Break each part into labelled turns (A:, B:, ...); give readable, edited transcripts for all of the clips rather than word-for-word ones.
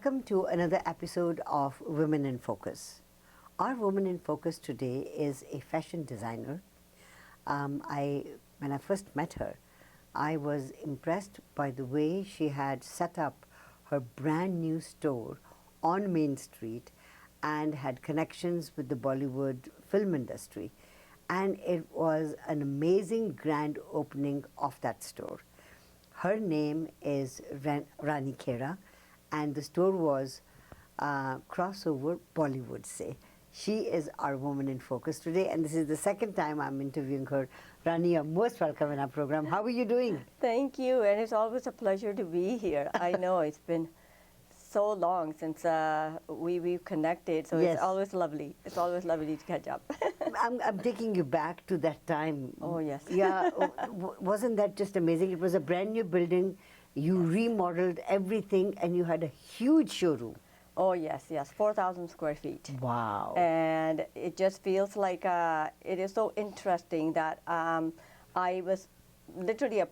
A: Welcome to another episode of Women in Focus. Our woman in focus today is a fashion designer. When I first met her, I was impressed by the way she had set up her brand new store on Main Street and had connections with the Bollywood film industry. And it was an amazing grand opening of that store. Her name is Raanee Kheira, and the store was Crossover Bollywood Se. She is our woman in focus today, and this is the second time I'm interviewing her. Raanee, you're most welcome in our program. How are you doing?
B: Thank you, and it's always a pleasure to be here. I know it's been so long since we've connected, so
A: Yes.
B: It's always lovely. It's always lovely to catch up.
A: I'm taking you back to that time.
B: Oh, yes.
A: Yeah, wasn't that just amazing? It was a brand new building. You remodeled everything, and you had a huge showroom.
B: Oh, yes, 4,000 square feet.
A: Wow.
B: And it just feels like it is so interesting that I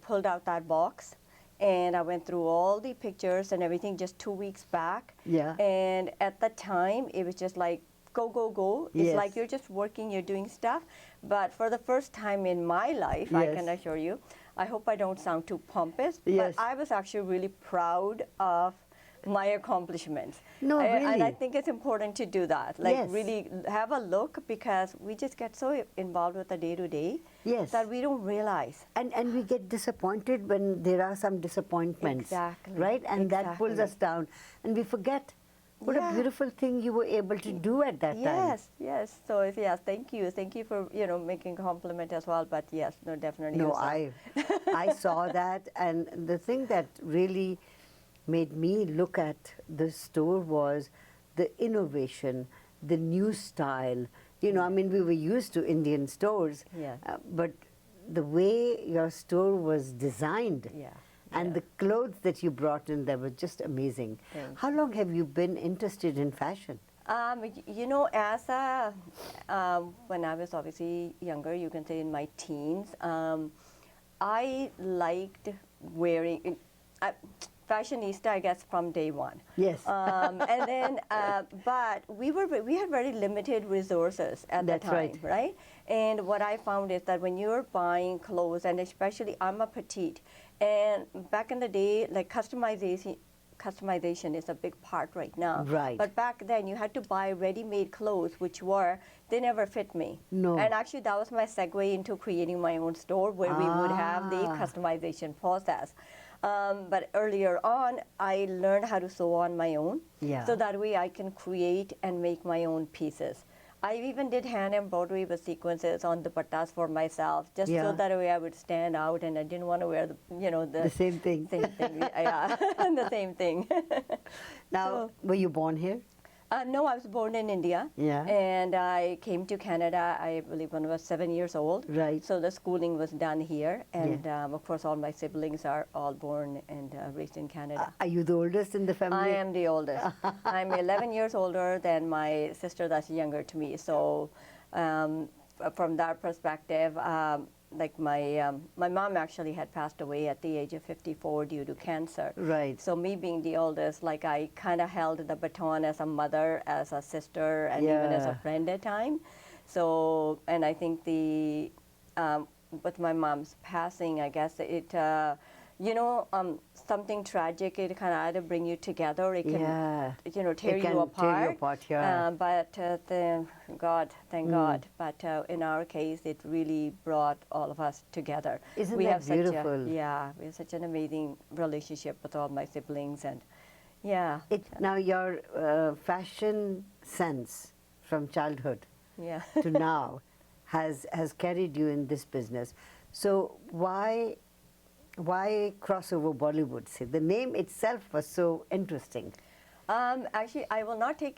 B: pulled out that box and I went through all the pictures and everything just 2 weeks back.
A: Yeah.
B: And at the time, it was just like, go, go, go. It's
A: Yes.
B: like you're just working, you're doing stuff. But for the first time in my life, I
A: Yes.
B: can assure you, I hope I don't sound too pompous,
A: Yes.
B: but I was actually really proud of my accomplishments.
A: No,
B: And I
A: really.
B: think it's important to do that. Like
A: Yes.
B: really have a look, because we just get so involved with the day-to-day
A: Yes.
B: that we don't realize.
A: And we get disappointed when there are some disappointments.
B: Exactly.
A: Right? And that pulls
B: Exactly.
A: us down. And we forget what a
B: Yeah.
A: beautiful thing you were able to do at that time.
B: Yes. So yes, thank you for making a compliment as well. But yes, no, definitely.
A: No,
B: it was,
A: I saw that, and the thing that really made me look at the store was the innovation, the new style. I mean, we were used to Indian stores,
B: Yeah.
A: But the way your store was designed,
B: Yeah.
A: and the clothes that you brought in there were just amazing.
B: Thank
A: How long have you been interested in fashion?
B: As when I was obviously younger, you can say in my teens, I liked wearing. Fashionista, I guess, from day one.
A: Yes.
B: And then, but we had very limited resources at
A: That's
B: the time, right? And what I found is that when you're buying clothes, and especially I'm a petite, and back in the day, like customization is a big part right now.
A: Right.
B: But back then, you had to buy ready-made clothes, they never fit me.
A: No.
B: And actually, that was my segue into creating my own store, where we would have the customization process. But earlier on, I learned how to sew on my own.
A: Yeah.
B: So that way I can create and make my own pieces. I even did hand embroidery with sequences on the dupattas for myself, just
A: Yeah.
B: so that way I would stand out, and I didn't want to wear
A: The same thing.
B: Same thing. Yeah, the same thing.
A: Now, were you born here?
B: No, I was born in India.
A: Yeah.
B: And I came to Canada, I believe, when I was 7 years old.
A: Right.
B: So the schooling was done here. And of course, all my siblings are all born and raised in Canada.
A: Are you the oldest in the family?
B: I am the oldest. I'm 11 years older than my sister that's younger to me. So from that perspective, like my mom actually had passed away at the age of 54 due to cancer.
A: Right.
B: So me being the oldest, like I kind of held the baton as a mother, as a sister, and even as a
A: Yeah.
B: friend at time. So, and I think with my mom's passing, I guess it, something tragic, it kind of either bring you together, or it can,
A: Yeah.
B: tear
A: It
B: you
A: can
B: apart.
A: tear you apart, yeah.
B: But thank God. But in our case, it really brought all of us together.
A: Isn't
B: we
A: that
B: have
A: beautiful?
B: we have such an amazing relationship with all my siblings, and yeah.
A: Now, your fashion sense from childhood
B: Yeah.
A: to now has carried you in this business. So why Crossover Bollywood Se? The name itself was so interesting.
B: Actually, I will not take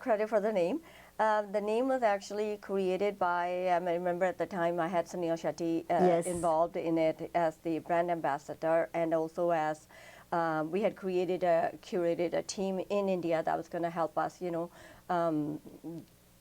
B: credit for the name. The name was actually created by, I remember at the time I had Sunil Shetty
A: Yes.
B: involved in it as the brand ambassador, and also as we had curated a team in India that was going to help us,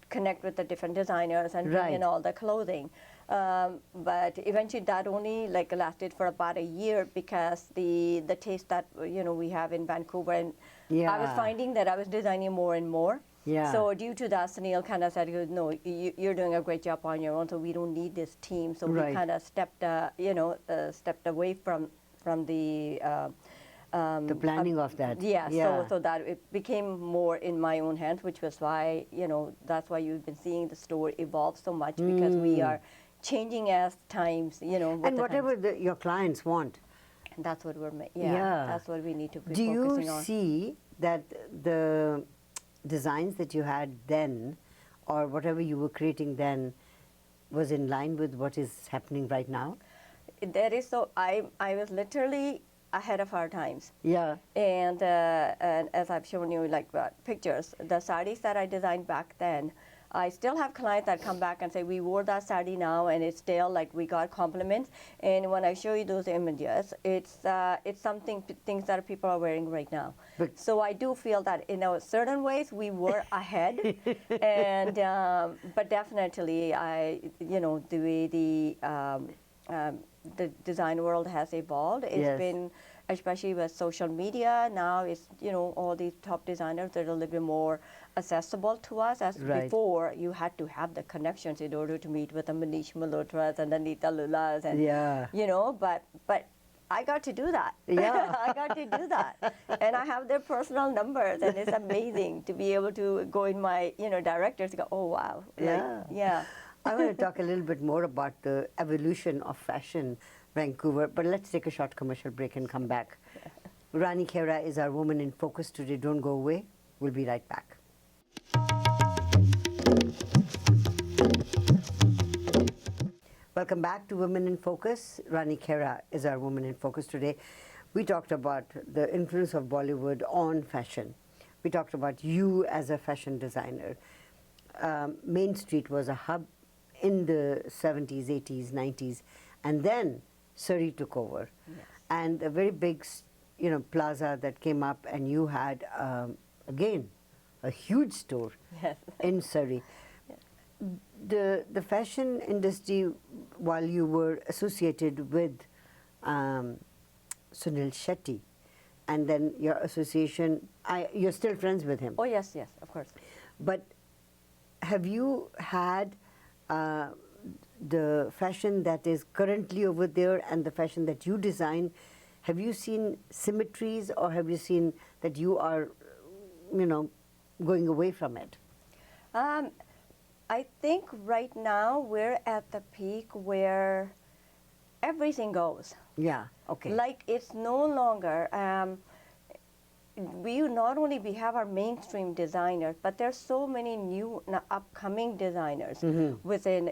B: connect with the different designers and bring in
A: Right.
B: all the clothing. But eventually that only like lasted for about a year because the taste that we have in Vancouver, and I was
A: Yeah.
B: finding that I was designing more and more.
A: Yeah.
B: So due to that, Sunil kind of said, "No, you're doing a great job on your own. So we don't need this team." So
A: Right.
B: we kind of stepped away from the.
A: The planning of that.
B: Yeah,
A: Yeah.
B: so that it became more in my own hands, which was why, that's why you've been seeing the store evolve so much because we are changing as times, with
A: And
B: the
A: whatever
B: times.
A: your clients want.
B: And that's what we're
A: Yeah.
B: that's what we need to be
A: Do you
B: focusing on.
A: see that the designs that you had then, or whatever you were creating then, was in line with what is happening right now?
B: There is I was literally ahead of our times.
A: Yeah.
B: And as I've shown you, like pictures, the sarees that I designed back then, I still have clients that come back and say, we wore that saree now, and it's still like we got compliments. And when I show you those images, it's things that people are wearing right now.
A: But
B: So I do feel that in certain ways we were ahead, and but definitely the way the design world has evolved. It's
A: Yes.
B: been, especially with social media, now it's, all these top designers that are a little bit more accessible to us. As
A: Right.
B: before, you had to have the connections in order to meet with the Manish Malhotras and the Nita Lulas and,
A: Yeah.
B: but I got to do that.
A: Yeah.
B: I got to do that. And I have their personal numbers, and it's amazing to be able to go in my, directors and go, oh, wow.
A: Yeah.
B: Yeah.
A: I want to talk a little bit more about the evolution of fashion, Vancouver, but let's take a short commercial break and come back. Raanee Kheira is our woman in focus today. Don't go away. We'll be right back. Welcome back to Women in Focus. Raanee Kheira is our woman in focus today. We talked about the influence of Bollywood on fashion. We talked about you as a fashion designer. Main Street was a hub in the 70s, 80s, 90s, and then Surrey took over.
B: Yes.
A: And a very big, plaza that came up, and you had, again, a huge store
B: Yes.
A: in Surrey.
B: Yes.
A: The fashion industry, while you were associated with Sunil Shetty, and then your association, you're still friends with him.
B: Oh, yes, of course.
A: But have you had the fashion that is currently over there and the fashion that you design? Have you seen symmetries, or have you seen that you are, going away from it?
B: I think right now we're at the peak where everything goes.
A: Yeah, okay.
B: Like it's no longer. We not only we have our mainstream designers, but there's so many new upcoming designers within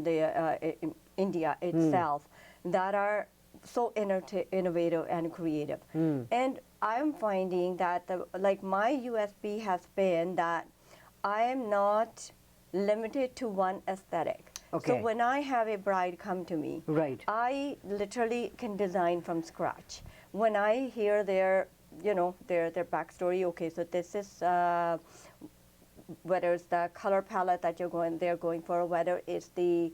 B: the in India itself that are so innovative and creative. And I'm finding that my USP has been that I am not limited to one aesthetic.
A: Okay.
B: So when I have a bride come to me,
A: Right.
B: I literally can design from scratch. When I hear their backstory, okay, so this is whether it's the color palette that they're going for, whether it's the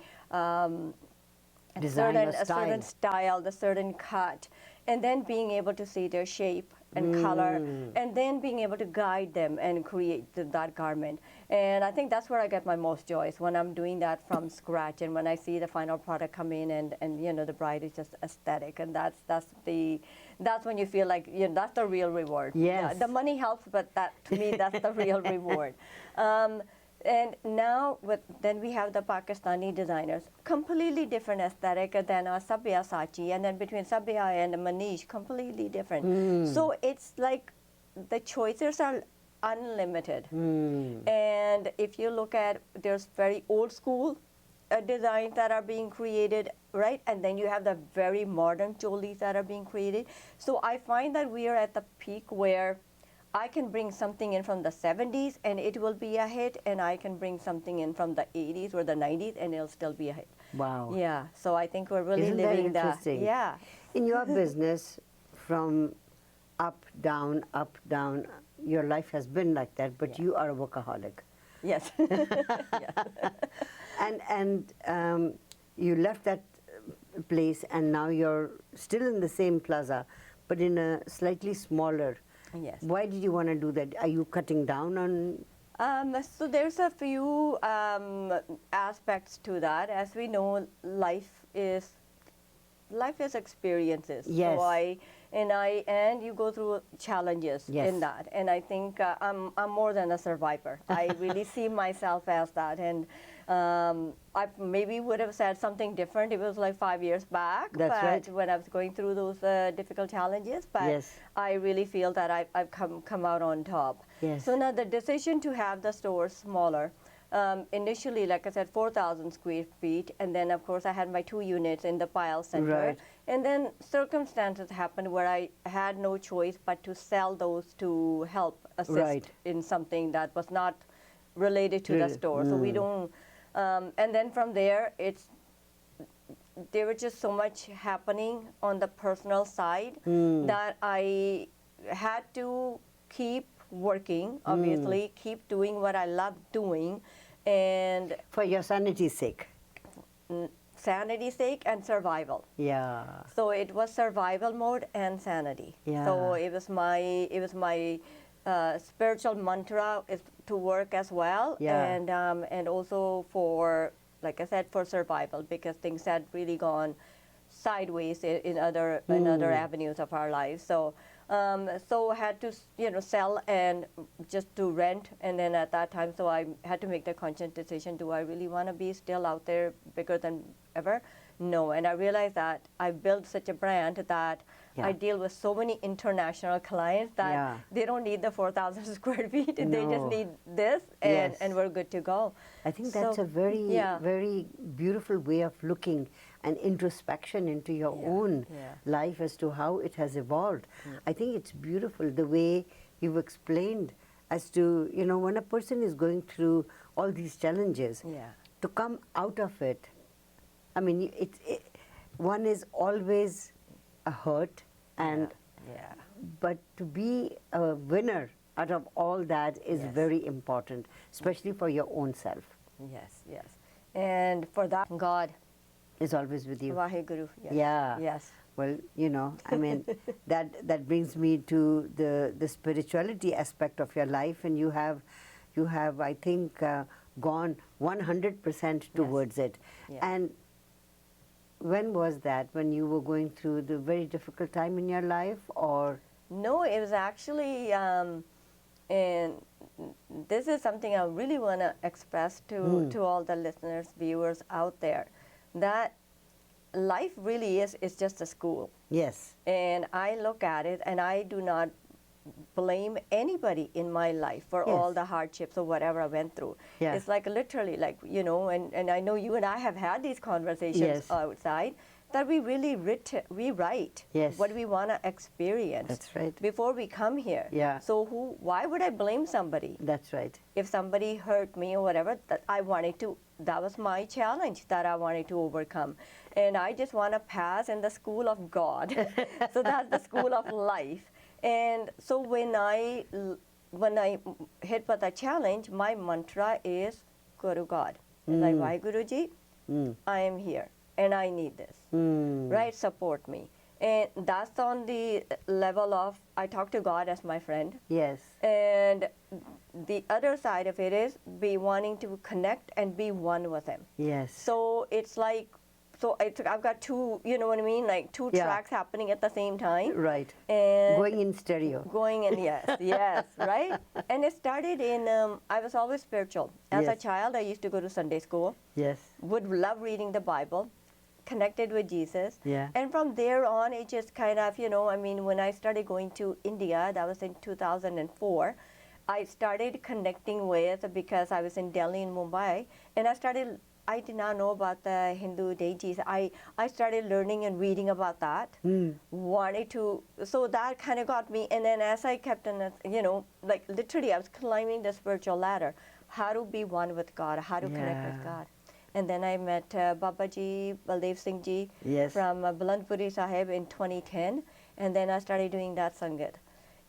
A: Design or
B: a certain style, the certain cut, and then being able to see their shape and color, and then being able to guide them and create that garment. And I think that's where I get my most joy, is when I'm doing that from scratch, and when I see the final product come in, and the bride is just aesthetic, and that's when you feel like that's the real reward.
A: Yes.
B: Yeah, the money helps, but that to me that's the real reward. And now, then we have the Pakistani designers, completely different aesthetic than Sabya Sachi, and then between Sabya and Manish, completely different. So it's like the choices are unlimited. And if you look at, there's very old school designs that are being created, right? And then you have the very modern cholis that are being created. So I find that we are at the peak where I can bring something in from the 70s and it will be a hit, and I can bring something in from the 80s or the 90s and it'll still be a hit.
A: Wow.
B: Yeah, so I think we're really
A: Isn't that
B: living that.
A: interesting?
B: Yeah.
A: In your business, from up, down, your life has been like that, but you are a workaholic.
B: Yes.
A: And you left that place and now you're still in the same plaza, but in a slightly smaller.
B: Yes.
A: Why did you want to do that? Are you cutting down on?
B: So there's a few aspects to that. As we know, life is experiences.
A: Yes.
B: So and you go through challenges
A: Yes.
B: in that. And I think I'm more than a survivor. I really see myself as that. And I maybe would have said something different. It was like 5 years back.
A: That's
B: but
A: right.
B: when I was going through those difficult challenges. But
A: Yes.
B: I really feel that I've come out on top.
A: Yes.
B: So now the decision to have the store smaller. Initially, like I said, 4,000 square feet, and then of course I had my 2 units in the Pyle Center.
A: Right.
B: And then circumstances happened where I had no choice but to sell those to help assist
A: Right.
B: in something that was not related to the store. So we don't, and then from there, there was just so much happening on the personal side that I had to keep working, obviously, keep doing what I love doing, and
A: For your sanity's sake.
B: sanity's sake and survival.
A: Yeah.
B: So it was survival mode and sanity.
A: Yeah.
B: So it was my spiritual mantra is to work as well,
A: Yeah.
B: and also for, like I said, for survival, because things had really gone sideways in other avenues of our lives. So I had to sell and just to rent, and then at that time, so I had to make the conscious decision: do I really want to be still out there bigger than ever? No. And I realized that I built such a brand that
A: Yeah.
B: I deal with so many international clients that
A: Yeah.
B: they don't need the 4,000 square feet. They just
A: No.
B: need this, and,
A: Yes.
B: and we're good to go.
A: I think that's
B: So,
A: a very,
B: yeah.
A: very beautiful way of looking and introspection into your
B: Yeah,
A: own
B: yeah.
A: life as to how it has evolved. I think it's beautiful the way you've explained as to, when a person is going through all these challenges,
B: Yeah.
A: to come out of it. I mean, one is always a hurt, and
B: Yeah.
A: but to be a winner out of all that is
B: Yes.
A: very important, especially for your own self.
B: Yes, yes. And for that, God,
A: Is always with you.
B: Vaheguru. Yes.
A: Yeah.
B: Yes.
A: Well, I mean, that brings me to the spirituality aspect of your life, and you have I think gone 100% towards it.
B: Yeah.
A: And when was that? When you were going through the very difficult time in your life, or?
B: No, it was actually, and this is something I really want to express to all the listeners, viewers out there, that life really is just a school.
A: Yes.
B: And I look at it, and I do not blame anybody in my life for
A: Yes.
B: all the hardships or whatever I went through.
A: Yeah.
B: It's like literally, like, and I know you and I have had these conversations
A: Yes.
B: outside, that we really write
A: Yes.
B: what we want to experience.
A: That's right.
B: Before we come here.
A: Yeah.
B: So why would I blame somebody?
A: That's right.
B: If somebody hurt me or whatever, that was my challenge that I wanted to overcome. And I just want to pass in the school of God. So that's the school of life. And so when I hit with a challenge, my mantra is Guru God. It's like, why Guruji? I am here and I need this. Right? Support me. And that's on the level of, I talk to God as my friend.
A: Yes.
B: And the other side of it is be wanting to connect and be one with Him.
A: Yes.
B: So it's like, I've got two, you know what I mean? Like two
A: Yeah.
B: tracks happening at the same time.
A: Right.
B: And
A: Going in stereo.
B: Going in, yes, yes, right? And it started in, I was always spiritual. As a
A: Yes.
B: child, I used to go to Sunday school,
A: Yes.
B: would love reading the Bible, connected with Jesus.
A: Yeah.
B: And from there on, it just kind of, when I started going to India, that was in 2004, I started connecting with, because I was in Delhi and Mumbai, and I did not know about the Hindu deities. I started learning and reading about that. So that kind of got me. And then as I kept on, like literally I was climbing the spiritual ladder, how to be one with God, how to connect with
A: Yeah.
B: God. And then I met Babaji, Baldev Singh Ji
A: Yes.
B: from Bulandpuri Sahib in 2010. And then I started doing that Sangat.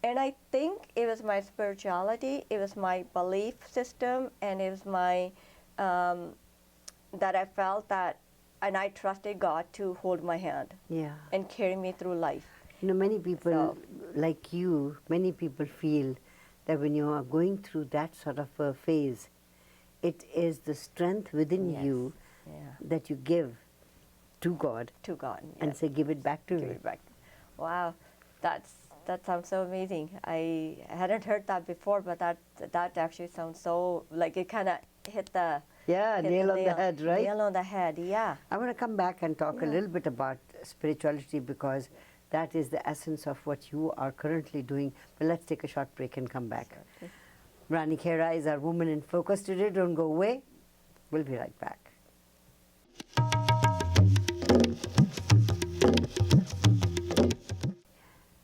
B: And I think it was my spirituality, it was my belief system, and it was my, that I felt that I trusted God to hold my hand
A: Yeah.
B: and carry me through life.
A: You know, many people
B: So-
A: like you, many people feel that when you are going through that sort of a phase, it is the strength within
B: Yes.
A: you
B: Yeah.
A: that you give to God
B: To God.
A: and
B: Yes.
A: say, give it back to
B: Give
A: me.
B: it back. Wow, that sounds so amazing. I hadn't heard that before, but that actually sounds so like it kind of hit the
A: Yeah,
B: hit
A: nail on the head, right?
B: Nail on the head. Yeah.
A: I want to come back and talk a
B: Yeah.
A: little bit about spirituality because that is the essence of what you are currently doing. But let's take a short break and come back.
B: Okay.
A: Raanee Kheira is our woman in focus today. Don't go away. We'll be right back.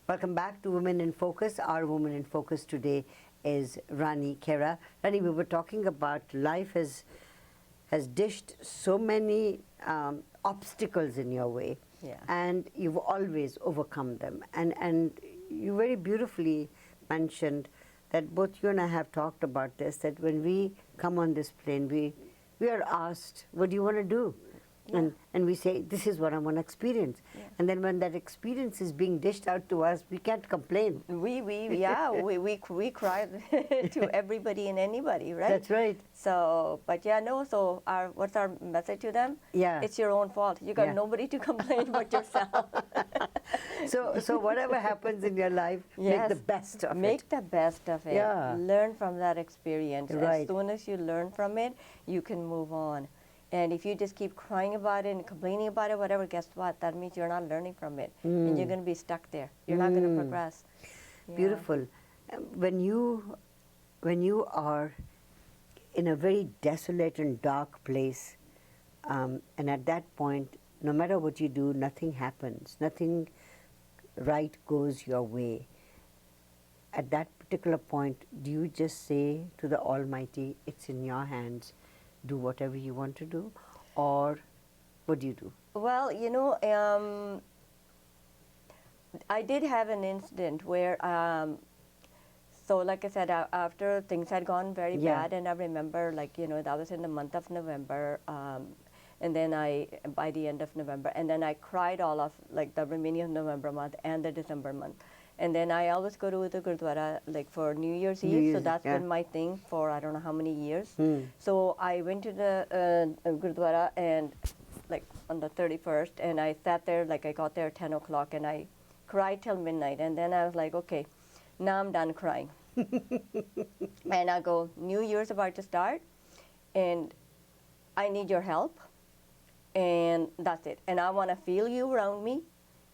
A: Welcome back to Women in Focus. Our woman in focus today is Raanee Kheira. Raanee, we were talking about life has dished so many obstacles in your way,
B: Yeah.
A: and you've always overcome them. And you very beautifully mentioned that both you and I have talked about this, that when we come on this plane, we are asked, what do you want to do?
B: Yeah.
A: And we say, this is what I want to experience.
B: Yeah.
A: And then when that experience is being dished out to us, we can't complain.
B: We cry to everybody and anybody, right?
A: That's right.
B: So, but yeah, no. So, what's our message to them?
A: Yeah.
B: It's your own fault. You got
A: Yeah.
B: nobody to complain but yourself.
A: So whatever happens in your life, make
B: Yes.
A: the best of
B: Make
A: it.
B: the best of it.
A: Yeah.
B: Learn from that experience.
A: Right.
B: As soon as you learn from it, you can move on. And if you just keep crying about it and complaining about it, whatever, guess what? That means you're not learning from it. And you're going to be stuck there. You're not going to progress. Yeah.
A: Beautiful. When you are in a very desolate and dark place, and at that point, no matter what you do, nothing happens. Nothing right goes your way. At that particular point, do you just say to the Almighty, it's in your hands, do whatever you want to do? Or what do you do?
B: Well, I did have an incident where, so like I said, after things had gone very
A: Yeah.
B: bad, and I remember, that was in the month of November, and then by the end of November, and then I cried all of, the remaining of November month and the December month. And then I always go to the Gurdwara, for New Year's Eve, so
A: Year's,
B: that's
A: yeah.
B: been my thing for I don't know how many years.
A: Hmm.
B: So I went to the Gurdwara and on the 31st, and I sat there, I got there at 10 o'clock, and I cried till midnight. And then I was like, okay, now I'm done crying. And I go, New Year's about to start, and I need your help, and that's it. And I want to feel you around me,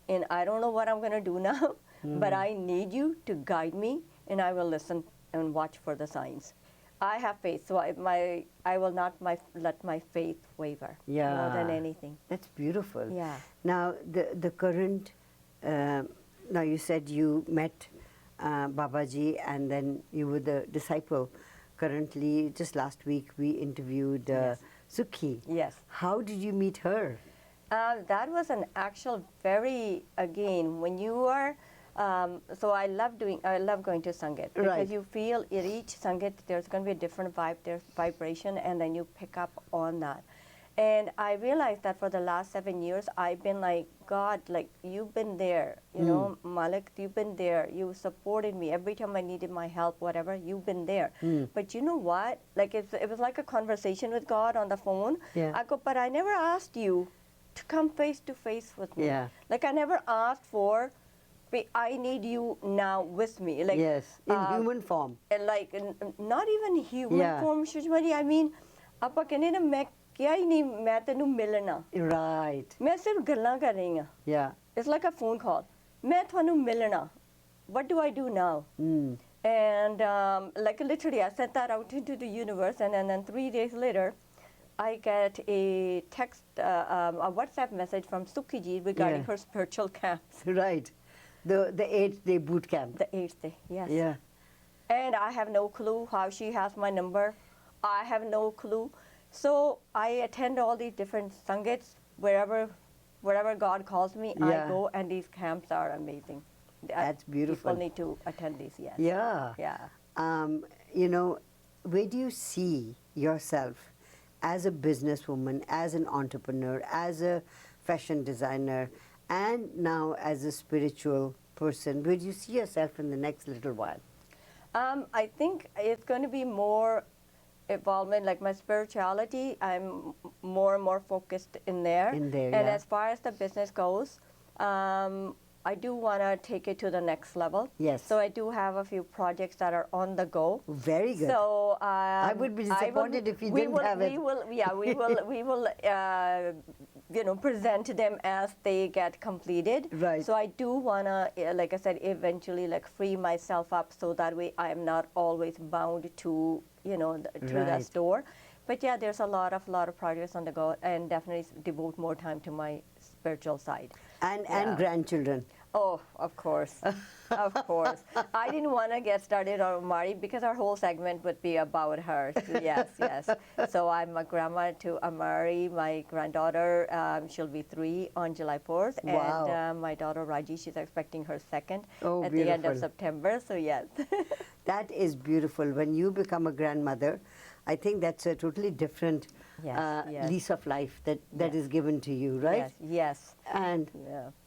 B: and I don't know what I'm going to do now, but I need you to guide me, and I will listen and watch for the signs. I have faith, so I will not let my faith waver more than anything.
A: That's beautiful.
B: Yeah.
A: Now, the current, now you said you met Babaji and then you were the disciple. Currently, just last week, we interviewed
B: Yes.
A: Sukhi.
B: Yes.
A: How did you meet her?
B: That was an actual again, when you are, so I love going to Sangeet because
A: Right.
B: you feel at each Sangeet there's going to be a different vibe, there's vibration, and then you pick up on that. And I realized that for the last 7 years, I've been like, God, you've been there, Malik, you've been there. You supported me every time I needed my help, whatever, you've been there. But you know what? It was like a conversation with God on the phone.
A: Yeah.
B: I go, but I never asked you to come face to face with me.
A: Yeah.
B: I never asked for, I need you now with me.
A: Yes, in human form.
B: And not even human
A: Yeah.
B: form, Shushmati. I mean, ਆਪਾਂ ਕਹਿੰਦੇ ਨਾ ਮੈਂ ਕਿਹਾ ਹੀ ਨਹੀਂ ਮੈਂ ਤੈਨੂੰ ਮਿਲਣਾ
A: Right.
B: ਮੈਂ ਸਿਰਫ ਗੱਲਾਂ ਕਰ ਰਹੀ ਹਾਂ
A: Yeah.
B: It's like a phone call. ਮੈਂ ਤੁਹਾਨੂੰ ਮਿਲਣਾ. What do I do now? And literally, I sent that out into the universe, and then 3 days later, I get a text, a WhatsApp message from Sukhiji regarding
A: Yeah.
B: her spiritual camps.
A: Right. The 8-day boot camp.
B: The 8th day, yes.
A: Yeah.
B: And I have no clue how she has my number. I have no clue. So I attend all these different Sangets, wherever God calls me,
A: Yeah.
B: I go, and these camps are amazing.
A: That's beautiful.
B: People need to attend these, yes.
A: Yeah.
B: Yeah.
A: Where do you see yourself as a businesswoman, as an entrepreneur, as a fashion designer, and now as a spiritual person, where do you see yourself in the next little while?
B: I think it's going to be more involvement, like my spirituality. I'm more and more focused in there.
A: In there,
B: And
A: yeah.
B: as far as the business goes, I do want to take it to the next level.
A: Yes.
B: So I do have a few projects that are on the go.
A: Very good.
B: So
A: I would be disappointed if you didn't have it.
B: We will present them as they get completed.
A: Right.
B: So I do wanna, like I said, eventually like free myself up so that way I am not always bound to to the
A: Right.
B: store. But yeah, there's a lot of projects on the go, and definitely devote more time to my spiritual side.
A: And grandchildren.
B: Oh, of course, of course. I didn't want to get started on Amari because our whole segment would be about her. So yes, yes. So I'm a grandma to Amari, my granddaughter. She'll be 3 on July 4th.
A: Wow.
B: And my daughter Raji, she's expecting her second
A: Oh,
B: at the end of
A: beautiful.
B: September. So yes.
A: That is beautiful. When you become a grandmother, I think that's a totally different
B: Yes, yes.
A: lease of life that
B: Yes.
A: is given to you, right?
B: Yes, yes.
A: And,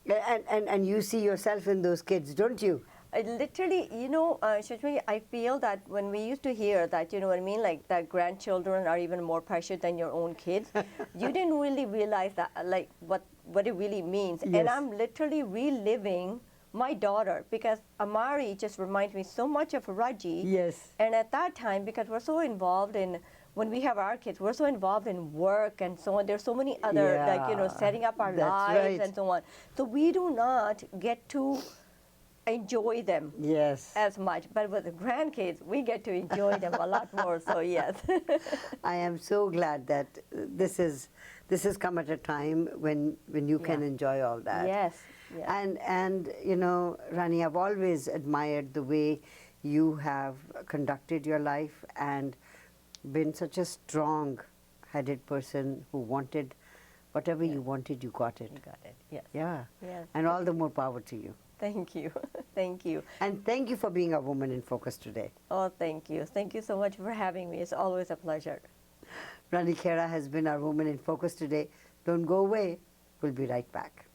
B: Yeah.
A: and you see yourself in those kids, don't you?
B: I literally, Shashmi, I feel that when we used to hear that, you know what I mean, like that grandchildren are even more precious than your own kids, you didn't really realize that, like what it really means.
A: Yes.
B: And I'm literally reliving my daughter because Amari just reminds me so much of Raji.
A: Yes.
B: And at that time, because we're so involved in, when we have our kids, we're so involved in work and so on. There's so many other, setting up our
A: that's
B: lives
A: right.
B: and so on. So we do not get to enjoy them
A: Yes.
B: as much. But with the grandkids, we get to enjoy them a lot more. So yes.
A: I am so glad that this has come at a time when you can
B: Yeah.
A: enjoy all that.
B: Yes. Yes.
A: And Raanee, I've always admired the way you have conducted your life and been such a strong-headed person who wanted whatever you wanted, you got it.
B: You got it. Yes.
A: Yeah.
B: Yes.
A: And all the more power to you.
B: Thank you. Thank you.
A: And thank you for being a woman in focus today.
B: Oh, thank you. Thank you so much for having me. It's always a pleasure.
A: Raanee Kheira has been our woman in focus today. Don't go away. We'll be right back.